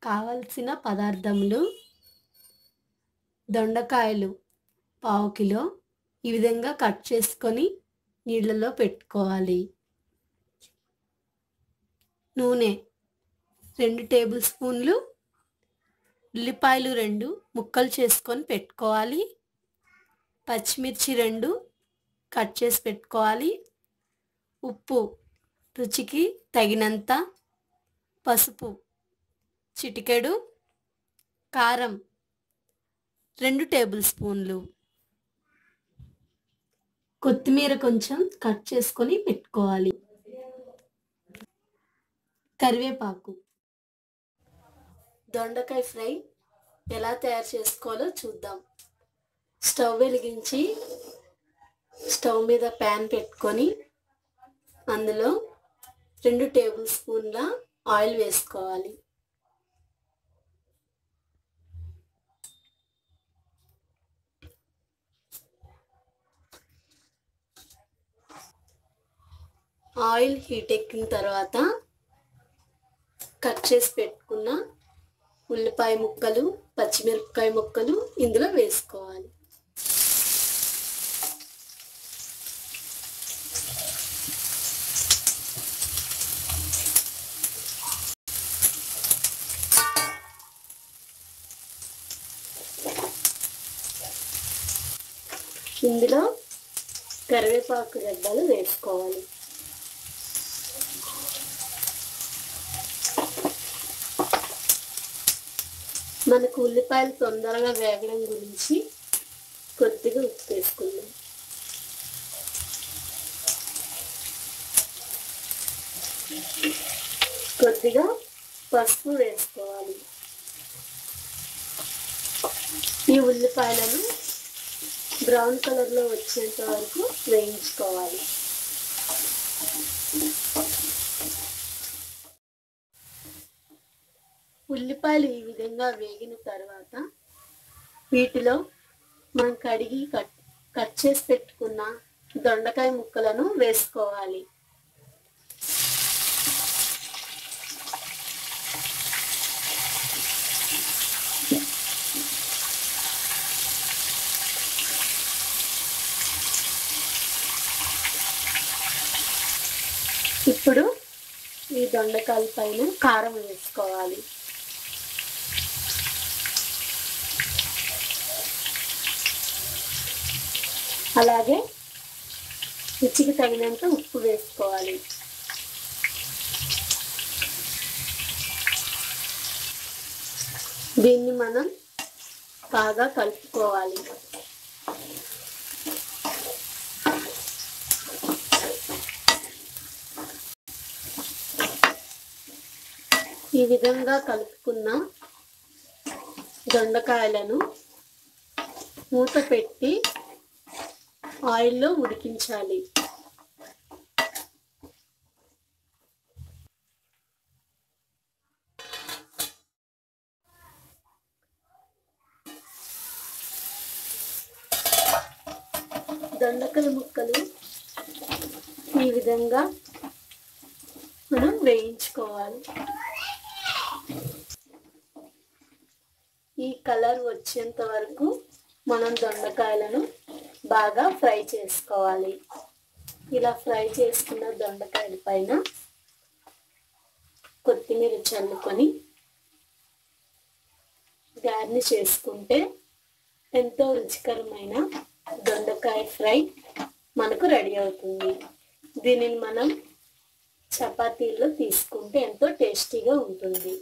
కావలసిన పదార్థములు దొండకాయలు పావు కిలో ఈ విధంగా కట్ చేసుకొని నీళ్ళలో పెట్టుకోవాలి. నూనె 2 టేబుల్ స్పూన్లు, ఉల్లిపాయలు 2 ముక్కలు చేసుకొని పెట్టుకోవాలి. పచ్చిమిర్చి 2 కట్ చేసి పెట్టుకోవాలి. ఉప్పు రుచికి తగినంత, పసుపు చిటికెడు, కారం 2 టేబుల్ స్పూన్లు, కొత్తిమీర కొంచెం కట్ చేసుకొని పెట్టుకోవాలి. కరివేపాకు. దొండకాయ ఫ్రై ఎలా తయారు చేసుకోవాలో చూద్దాం. స్టవ్ వెలిగించి స్టవ్ మీద ప్యాన్ పెట్టుకొని అందులో 2 టేబుల్ స్పూన్ల ఆయిల్ వేసుకోవాలి. ఆయిల్ హీట్ ఎక్కిన తర్వాత కట్ చేసి పెట్టుకున్న ఉల్లిపాయ ముక్కలు, పచ్చిమిరపకాయ ముక్కలు ఇందులో వేసుకోవాలి. ఇందులో కరివేపాకు రెబ్బలు వేసుకోవాలి. మనకు ఉల్లిపాయలు తొందరగా వేగడం గురించి కొద్దిగా ఉప్పు వేసుకుందాం. కొద్దిగా పసుపు వేసుకోవాలి. ఈ ఉల్లిపాయలను బ్రౌన్ కలర్లో వచ్చేంత వరకు వేయించుకోవాలి. ఉల్లిపాయలు ఈ విధంగా వేగిన తర్వాత వీటిలో మనం కడిగి కట్ చేసి పెట్టుకున్న దొండకాయ ముక్కలను వేసుకోవాలి. ఇప్పుడు ఈ దొండకాయల పైన కారం వేసుకోవాలి. అలాగే రుచికి తగినంత ఉప్పు వేసుకోవాలి. దీన్ని మనం బాగా కలుపుకోవాలి. ఈ విధంగా కలుపుకున్న దొండకాయలను మూత పెట్టి ఆయిల్లో ఉడికించాలి. దొండకాయ ముక్కలు ఈ విధంగా మనం వేయించుకోవాలి. ఈ కలర్ వచ్చేంత వరకు మనం దొండకాయలను బాగా ఫ్రై చేసుకోవాలి. ఇలా ఫ్రై చేసుకున్న దొండకాయల పైన కొత్తిమీర చల్లుకొని గార్నిష్ చేసుకుంటే ఎంతో రుచికరమైన దొండకాయ ఫ్రై మనకు రెడీ అవుతుంది. దీనిని మనం చపాతీల్లో తీసుకుంటే ఎంతో టేస్టీగా ఉంటుంది.